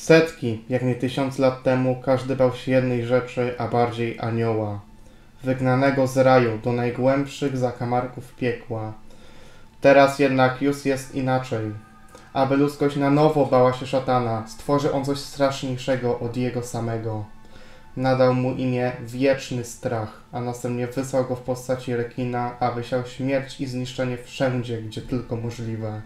Setki, jak nie 1000 lat temu, każdy bał się jednej rzeczy, a bardziej anioła, wygnanego z raju do najgłębszych zakamarków piekła. Teraz jednak już jest inaczej. Aby ludzkość na nowo bała się szatana, stworzy on coś straszniejszego od jego samego. Nadał mu imię Wieczny Strach, a następnie wysłał go w postaci rekina, aby siał śmierć i zniszczenie wszędzie, gdzie tylko możliwe.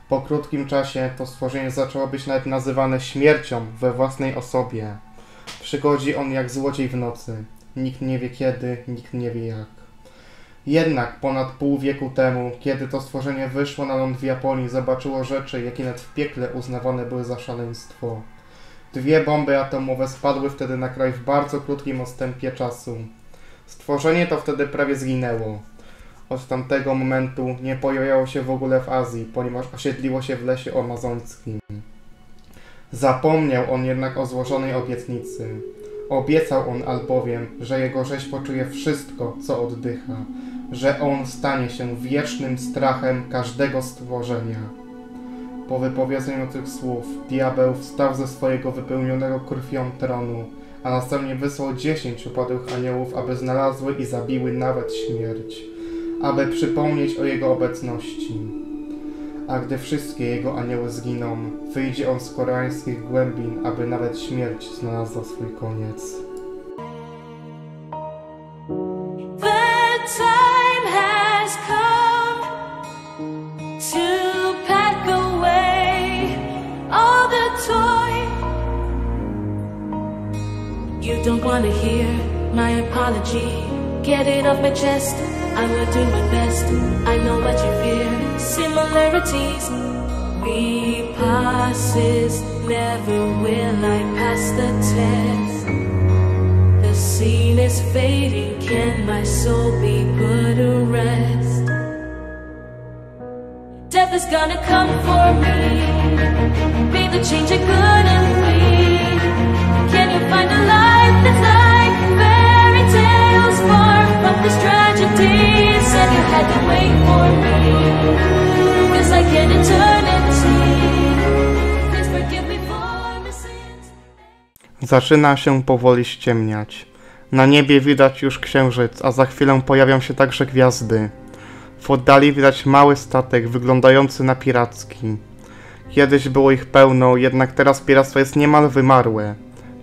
Po krótkim czasie to stworzenie zaczęło być nawet nazywane śmiercią we własnej osobie. Przychodzi on jak złodziej w nocy. Nikt nie wie kiedy, nikt nie wie jak. Jednak ponad pół wieku temu, kiedy to stworzenie wyszło na ląd w Japonii, zobaczyło rzeczy, jakie nawet w piekle uznawane były za szaleństwo. 2 bomby atomowe spadły wtedy na kraj w bardzo krótkim odstępie czasu. Stworzenie to wtedy prawie zginęło. Od tamtego momentu nie pojawiało się w ogóle w Azji, ponieważ osiedliło się w lesie amazońskim. Zapomniał on jednak o złożonej obietnicy. Obiecał on albowiem, że jego rzeź poczuje wszystko, co oddycha, że on stanie się wiecznym strachem każdego stworzenia. Po wypowiedzeniu tych słów, diabeł wstał ze swojego wypełnionego krwią tronu, a następnie wysłał 10 upadłych aniołów, aby znalazły i zabiły nawet śmierć, aby przypomnieć o jego obecności. A gdy wszystkie jego anioły zginą, wyjdzie on z koreańskich głębin, aby nawet śmierć znalazła swój koniec. You don't want to hear my apology. Get it off my chest, I will do my best. I know what you fear, similarities, repasses. Never will I pass the test. The scene is fading, can my soul be put to rest? Death is gonna come for me, be the change it couldn't be. Can you find a life that's like fairy tales, far from this tragedy? Said you had to wait for me, 'cause I can't eternity. Please forgive me for my sins. Zaczyna się powoli ściemniać. Na niebie widać już księżyc, a za chwilę pojawią się także gwiazdy. W oddali widać mały statek wyglądający na piracki. Kiedyś było ich pełno, jednak teraz piractwo jest niemal wymarłe.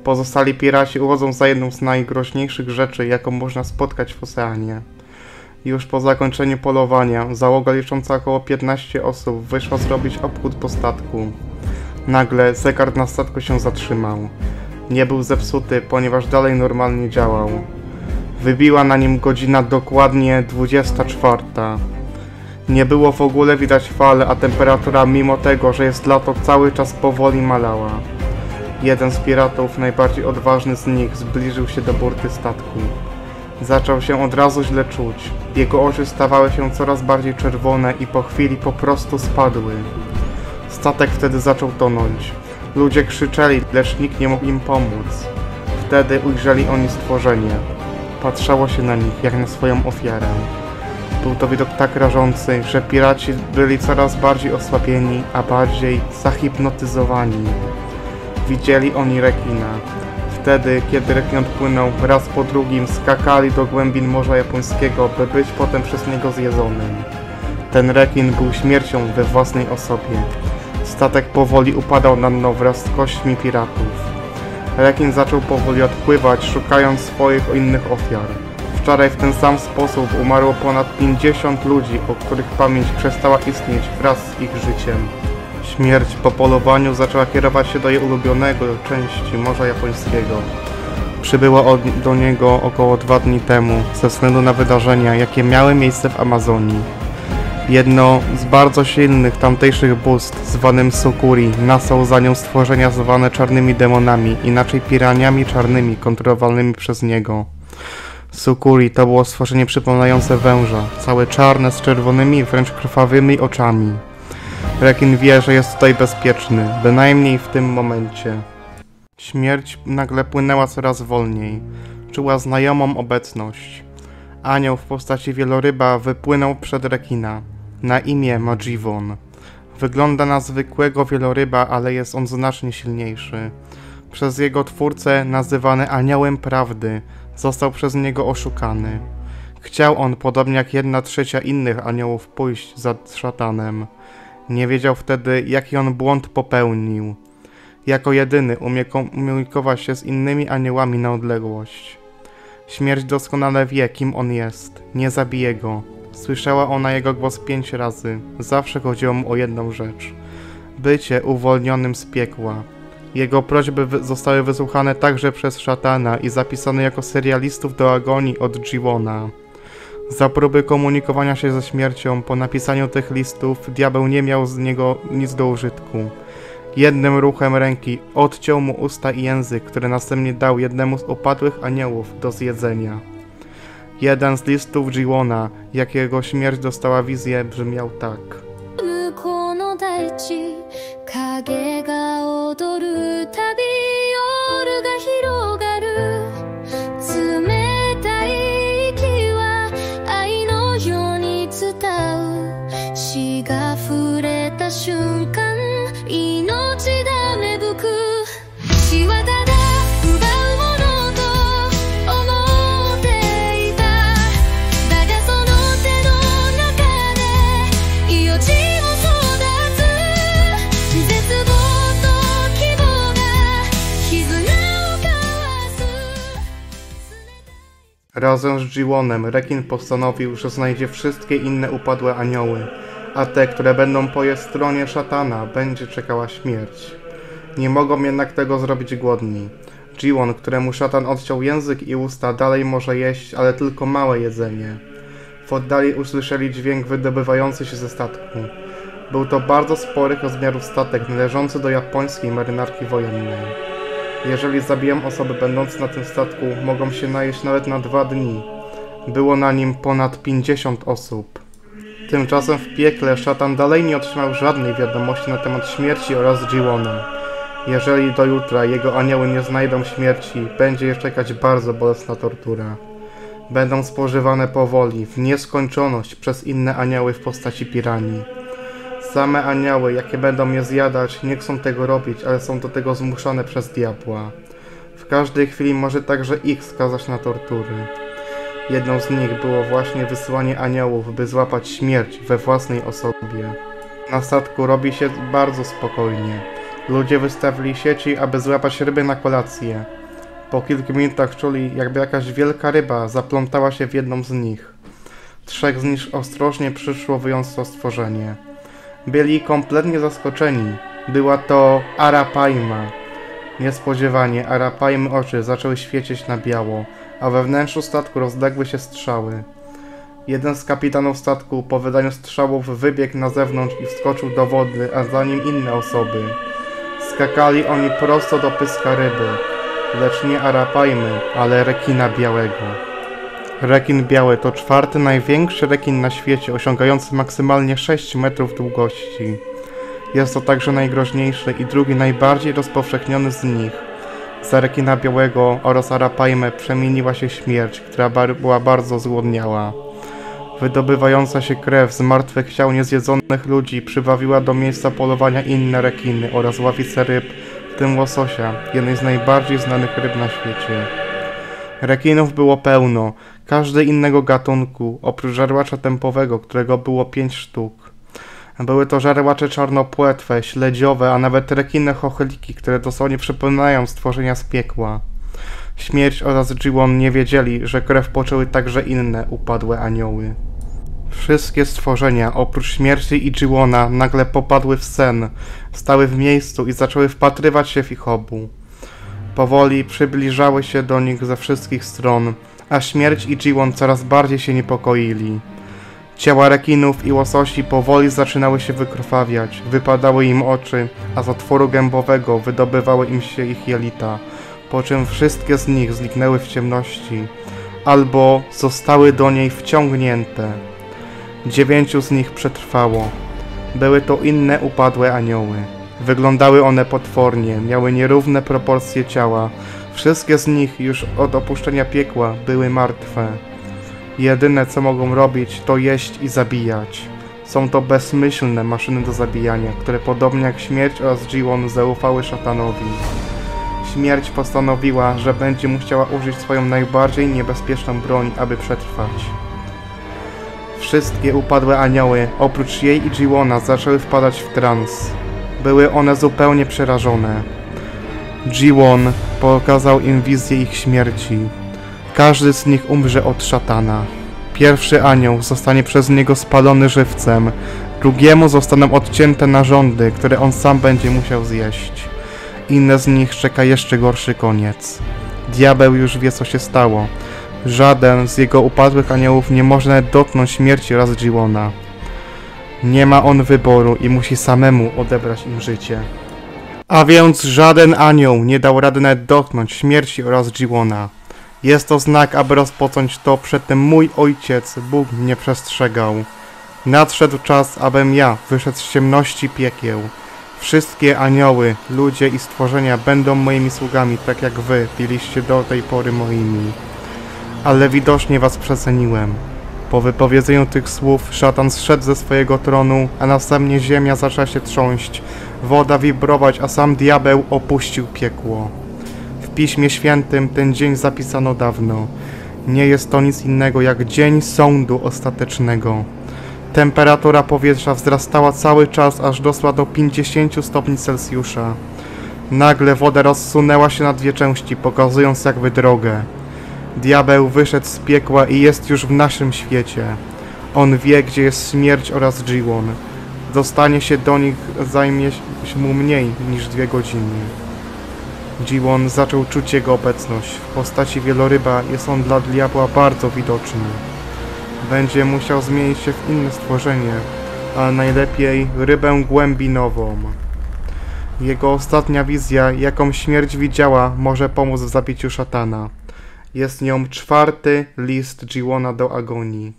Pozostali piraci uchodzą za jedną z najgroźniejszych rzeczy, jaką można spotkać w oceanie. Już po zakończeniu polowania, załoga licząca około 15 osób wyszła zrobić obchód po statku. Nagle zegar na statku się zatrzymał. Nie był zepsuty, ponieważ dalej normalnie działał. Wybiła na nim godzina dokładnie 24. Nie było w ogóle widać fal, a temperatura, mimo tego, że jest lato, cały czas powoli malała. Jeden z piratów, najbardziej odważny z nich, zbliżył się do burty statku. Zaczął się od razu źle czuć. Jego oczy stawały się coraz bardziej czerwone i po chwili po prostu spadły. Statek wtedy zaczął tonąć. Ludzie krzyczeli, lecz nikt nie mógł im pomóc. Wtedy ujrzeli oni stworzenie. Patrzało się na nich jak na swoją ofiarę. Był to widok tak rażący, że piraci byli coraz bardziej osłabieni, a bardziej zahipnotyzowani. Widzieli oni rekina. Wtedy, kiedy rekin odpłynął, raz po drugim skakali do głębin Morza Japońskiego, by być potem przez niego zjedzonym. Ten rekin był śmiercią we własnej osobie. Statek powoli upadał na dno wraz z kośćmi piratów. Rekin zaczął powoli odpływać, szukając swoich innych ofiar. Wczoraj w ten sam sposób umarło ponad 50 ludzi, o których pamięć przestała istnieć wraz z ich życiem. Śmierć po polowaniu zaczęła kierować się do jej ulubionego części Morza Japońskiego. Przybyła do niego około 2 dni temu, ze względu na wydarzenia, jakie miały miejsce w Amazonii. Jedno z bardzo silnych tamtejszych bóstw, zwanym Sukuri, nasłał za nią stworzenia zwane czarnymi demonami, inaczej piraniami czarnymi, kontrolowanymi przez niego. Sukuri to było stworzenie przypominające węża, całe czarne z czerwonymi, wręcz krwawymi oczami. Rekin wie, że jest tutaj bezpieczny, bynajmniej w tym momencie. Śmierć nagle płynęła coraz wolniej. Czuła znajomą obecność. Anioł w postaci wieloryba wypłynął przed rekina. Na imię ma Jivon. Wygląda na zwykłego wieloryba, ale jest on znacznie silniejszy. Przez jego twórcę, nazywany Aniołem Prawdy, został przez niego oszukany. Chciał on, podobnie jak 1/3 innych aniołów, pójść za szatanem. Nie wiedział wtedy, jaki on błąd popełnił. Jako jedyny umie komunikować się z innymi aniołami na odległość. Śmierć doskonale wie, kim on jest. Nie zabije go. Słyszała ona jego głos 5 razy. Zawsze chodziło mu o jedną rzecz. Bycie uwolnionym z piekła. Jego prośby zostały wysłuchane także przez szatana i zapisane jako serialistów do agonii od Jiwona. Za próby komunikowania się ze śmiercią, po napisaniu tych listów, diabeł nie miał z niego nic do użytku. Jednym ruchem ręki odciął mu usta i język, który następnie dał jednemu z upadłych aniołów do zjedzenia. Jeden z listów Jiwona, jakiego śmierć dostała wizję, brzmiał tak. 向こうの大地影が踊るたび夜が広がる冷たい息は愛のように伝う死が触れた瞬間命だ芽吹く血はただ奪うものと思っていただがその手の中で命を育つ絶望と希望が絆を交わす Razem z Jiwonem rekin postanowił, że znajdzie wszystkie inne upadłe anioły, a te, które będą po jej stronie szatana, będzie czekała śmierć. Nie mogą jednak tego zrobić głodni. Jiwon, któremu szatan odciął język i usta, dalej może jeść, ale tylko małe jedzenie. W oddali usłyszeli dźwięk wydobywający się ze statku. Był to bardzo sporych rozmiarów statek należący do japońskiej marynarki wojennej. Jeżeli zabiją osoby będące na tym statku, mogą się najeść nawet na 2 dni. Było na nim ponad 50 osób. Tymczasem w piekle szatan dalej nie otrzymał żadnej wiadomości na temat śmierci oraz Jiwona. Jeżeli do jutra jego anioły nie znajdą śmierci, będzie je czekać bardzo bolesna tortura. Będą spożywane powoli, w nieskończoność przez inne anioły w postaci piranii. Same anioły, jakie będą je zjadać, nie chcą tego robić, ale są do tego zmuszone przez diabła. W każdej chwili może także ich skazać na tortury. Jedną z nich było właśnie wysyłanie aniołów, by złapać śmierć we własnej osobie. Na statku robi się bardzo spokojnie. Ludzie wystawili sieci, aby złapać ryby na kolację. Po kilku minutach czuli, jakby jakaś wielka ryba zaplątała się w jedną z nich. 3 z nich ostrożnie przyszło wyjąć to stworzenie. Byli kompletnie zaskoczeni. Była to Arapaima. Niespodziewanie Arapaimy oczy zaczęły świecić na biało, a we wnętrzu statku rozległy się strzały. Jeden z kapitanów statku po wydaniu strzałów wybiegł na zewnątrz i wskoczył do wody, a za nim inne osoby. Skakali oni prosto do pyska ryby, lecz nie Arapaimy, ale rekina białego. Rekin biały to 4. największy rekin na świecie, osiągający maksymalnie 6 metrów długości. Jest to także najgroźniejszy i 2. najbardziej rozpowszechniony z nich. Za rekina białego oraz Arapaimę przemieniła się śmierć, która była bardzo zgłodniała. Wydobywająca się krew z martwych ciał niezjedzonych ludzi przywabiła do miejsca polowania inne rekiny oraz ławice ryb, w tym łososia, jednej z najbardziej znanych ryb na świecie. Rekinów było pełno, każdy innego gatunku, oprócz żarłacza tępowego, którego było 5 sztuk. Były to żarłacze czarnopłetwe, śledziowe, a nawet rekiny chochliki, które dosłownie przypominają stworzenia z piekła. Śmierć oraz Jiwon nie wiedzieli, że krew poczęły także inne upadłe anioły. Wszystkie stworzenia, oprócz śmierci i Jiwona, nagle popadły w sen, stały w miejscu i zaczęły wpatrywać się w ich obu. Powoli przybliżały się do nich ze wszystkich stron, a śmierć i Jiwon coraz bardziej się niepokoili. Ciała rekinów i łososi powoli zaczynały się wykrwawiać, wypadały im oczy, a z otworu gębowego wydobywały im się ich jelita, po czym wszystkie z nich zniknęły w ciemności, albo zostały do niej wciągnięte. 9 z nich przetrwało. Były to inne upadłe anioły. Wyglądały one potwornie, miały nierówne proporcje ciała. Wszystkie z nich już od opuszczenia piekła były martwe. Jedyne co mogą robić, to jeść i zabijać. Są to bezmyślne maszyny do zabijania, które podobnie jak śmierć oraz Ji-won zaufały szatanowi. Śmierć postanowiła, że będzie musiała użyć swoją najbardziej niebezpieczną broń, aby przetrwać. Wszystkie upadłe anioły, oprócz jej i Ji-wona, zaczęły wpadać w trans. Były one zupełnie przerażone. Ji-won pokazał im wizję ich śmierci. Każdy z nich umrze od szatana. Pierwszy anioł zostanie przez niego spalony żywcem, drugiemu zostaną odcięte narządy, które on sam będzie musiał zjeść. Inne z nich czeka jeszcze gorszy koniec. Diabeł już wie, co się stało. Żaden z jego upadłych aniołów nie może nawet dotknąć śmierci oraz Ji-wona. Nie ma on wyboru i musi samemu odebrać im życie. A więc żaden anioł nie dał rady nawet dotknąć śmierci oraz Ji-wona. Jest to znak, aby rozpocząć to, przed tym mój ojciec, Bóg, mnie przestrzegał. Nadszedł czas, abym ja wyszedł z ciemności piekieł. Wszystkie anioły, ludzie i stworzenia będą moimi sługami, tak jak wy byliście do tej pory moimi. Ale widocznie was przeceniłem. Po wypowiedzeniu tych słów szatan zszedł ze swojego tronu, a następnie ziemia zaczęła się trząść, woda wibrować, a sam diabeł opuścił piekło. W Piśmie Świętym ten dzień zapisano dawno. Nie jest to nic innego jak dzień sądu ostatecznego. Temperatura powietrza wzrastała cały czas, aż doszła do 50 stopni Celsjusza. Nagle woda rozsunęła się na dwie części, pokazując jakby drogę. Diabeł wyszedł z piekła i jest już w naszym świecie. On wie, gdzie jest śmierć oraz Ji-won. Dostanie się do nich zajmie mu mniej niż 2 godziny. Ji-won zaczął czuć jego obecność. W postaci wieloryba jest on dla diabła bardzo widoczny. Będzie musiał zmienić się w inne stworzenie, ale najlepiej rybę głębinową. Jego ostatnia wizja, jaką śmierć widziała, może pomóc w zabiciu szatana. Jest nią 4. list Ji-wona do agonii.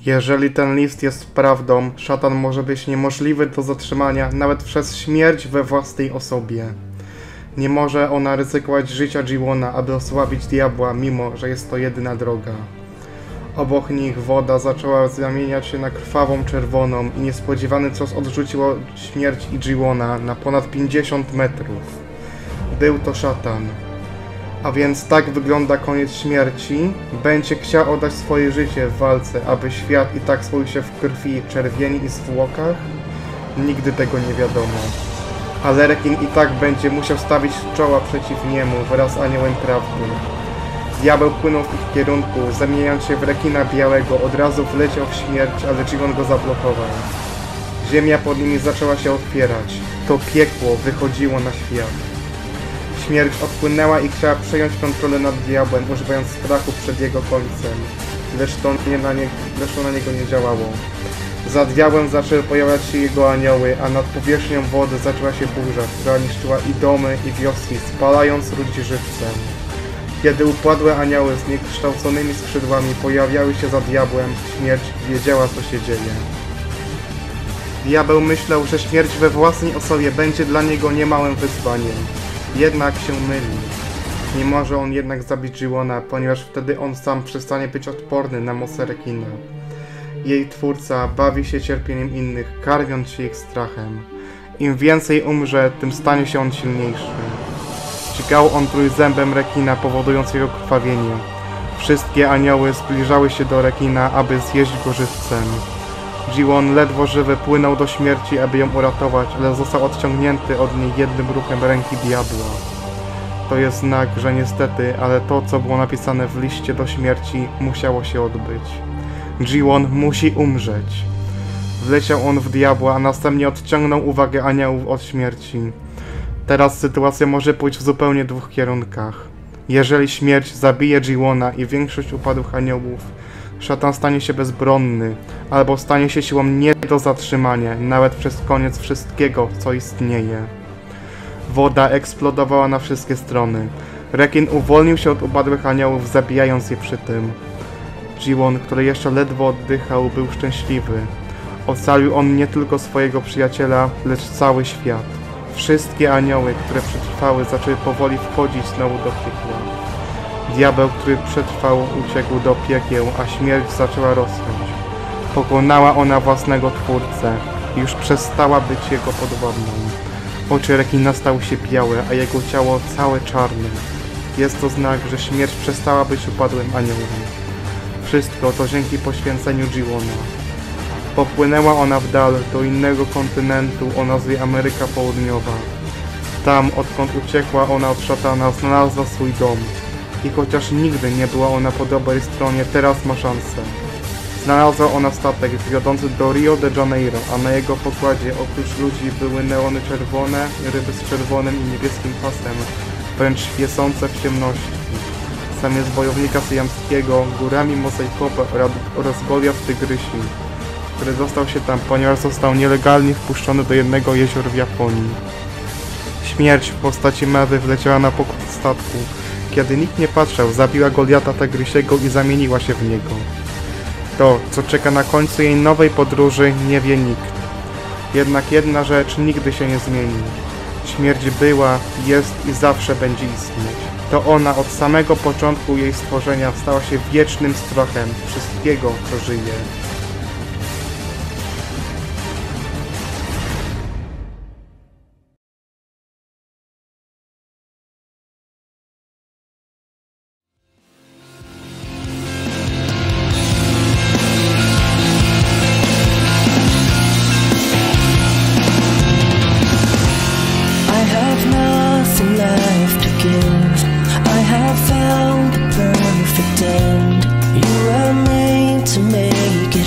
Jeżeli ten list jest prawdą, szatan może być niemożliwy do zatrzymania nawet przez śmierć we własnej osobie. Nie może ona ryzykować życia Ji-wona, aby osłabić diabła, mimo że jest to jedyna droga. Obok nich woda zaczęła zamieniać się na krwawą czerwoną i niespodziewany cios odrzuciło śmierć i Ji-wona na ponad 50 metrów. Był to szatan. A więc tak wygląda koniec śmierci. Będzie chciał oddać swoje życie w walce, aby świat i tak słoił się w krwi, czerwieni i zwłokach? Nigdy tego nie wiadomo. Ale rekin i tak będzie musiał stawić czoła przeciw niemu wraz z aniołem prawdy. Diabeł płynął w ich kierunku, zamieniając się w rekina białego, od razu wleciał w śmierć, ale Ji-won go zablokował. Ziemia pod nimi zaczęła się otwierać. To piekło wychodziło na świat. Śmierć odpłynęła i chciała przejąć kontrolę nad diabłem, używając strachu przed jego końcem. Lecz to na niego nie działało. Za diabłem zaczęły pojawiać się jego anioły, a nad powierzchnią wody zaczęła się burza, która niszczyła i domy, i wioski, spalając ludzi żywcem. Kiedy upadłe anioły z niekształconymi skrzydłami pojawiały się za diabłem, śmierć wiedziała, co się dzieje. Diabeł myślał, że śmierć we własnej osobie będzie dla niego niemałym wyzwaniem. Jednak się myli. Nie może on jednak zabić Ji-wona, ponieważ wtedy on sam przestanie być odporny na moce rekina. Jej twórca bawi się cierpieniem innych, karmiąc się ich strachem. Im więcej umrze, tym stanie się on silniejszy. Dźgał on trójzębem rekina, powodując jego krwawienie. Wszystkie anioły zbliżały się do rekina, aby zjeść go żywcem. Ji-won ledwo żywy płynął do śmierci, aby ją uratować, ale został odciągnięty od niej jednym ruchem ręki diabła. To jest znak, że niestety, ale to, co było napisane w liście do śmierci, musiało się odbyć. Ji-won musi umrzeć. Wleciał on w diabła, a następnie odciągnął uwagę aniołów od śmierci. Teraz sytuacja może pójść w zupełnie dwóch kierunkach. Jeżeli śmierć zabije Ji-wona i większość upadłych aniołów, szatan stanie się bezbronny, albo stanie się siłą nie do zatrzymania, nawet przez koniec wszystkiego, co istnieje. Woda eksplodowała na wszystkie strony. Rekin uwolnił się od upadłych aniołów, zabijając je przy tym. Ji-won, który jeszcze ledwo oddychał, był szczęśliwy. Ocalił on nie tylko swojego przyjaciela, lecz cały świat. Wszystkie anioły, które przetrwały, zaczęły powoli wchodzić znowu do piekła. Diabeł, który przetrwał, uciekł do piekieł, a śmierć zaczęła rosnąć. Pokonała ona własnego Twórcę i już przestała być jego podwładną. Oczy rekina stały się białe, a jego ciało całe czarne. Jest to znak, że śmierć przestała być upadłym aniołem. Wszystko to dzięki poświęceniu Ji-wona. Popłynęła ona w dal do innego kontynentu o nazwie Ameryka Południowa. Tam, odkąd uciekła ona od szatana, znalazła swój dom. I chociaż nigdy nie była ona po dobrej stronie, teraz ma szansę. Znalazła ona statek wiodący do Rio de Janeiro, a na jego pokładzie oprócz ludzi były neony czerwone, ryby z czerwonym i niebieskim pasem, wręcz świecące w ciemności. Samiec wojownika syjamskiego, górami mozaikowe oraz Goliat tygrysi, który dostał się tam, ponieważ został nielegalnie wpuszczony do jednego jezior w Japonii. Śmierć w postaci mewy wleciała na pokład statku. Kiedy nikt nie patrzył, zabiła Goliata tygrysiego i zamieniła się w niego. To, co czeka na końcu jej nowej podróży, nie wie nikt. Jednak jedna rzecz nigdy się nie zmieni. Śmierć była, jest i zawsze będzie istnieć. To ona od samego początku jej stworzenia stała się wiecznym strachem wszystkiego, co żyje. I have found the perfect end. You were made to make it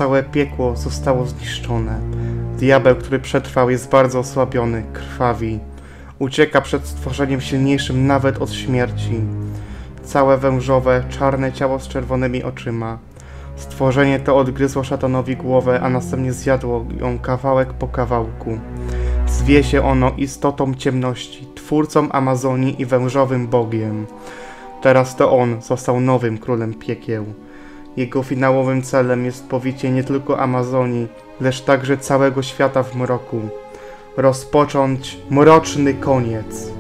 całe piekło zostało zniszczone. Diabeł, który przetrwał, jest bardzo osłabiony, krwawi. Ucieka przed stworzeniem silniejszym nawet od śmierci. Całe wężowe, czarne ciało z czerwonymi oczyma. Stworzenie to odgryzło szatanowi głowę, a następnie zjadło ją kawałek po kawałku. Zwie się ono istotą ciemności, twórcą Amazonii i wężowym bogiem. Teraz to on został nowym królem piekieł. Jego finałowym celem jest powicie nie tylko Amazonii, lecz także całego świata w mroku. Rozpocząć mroczny koniec.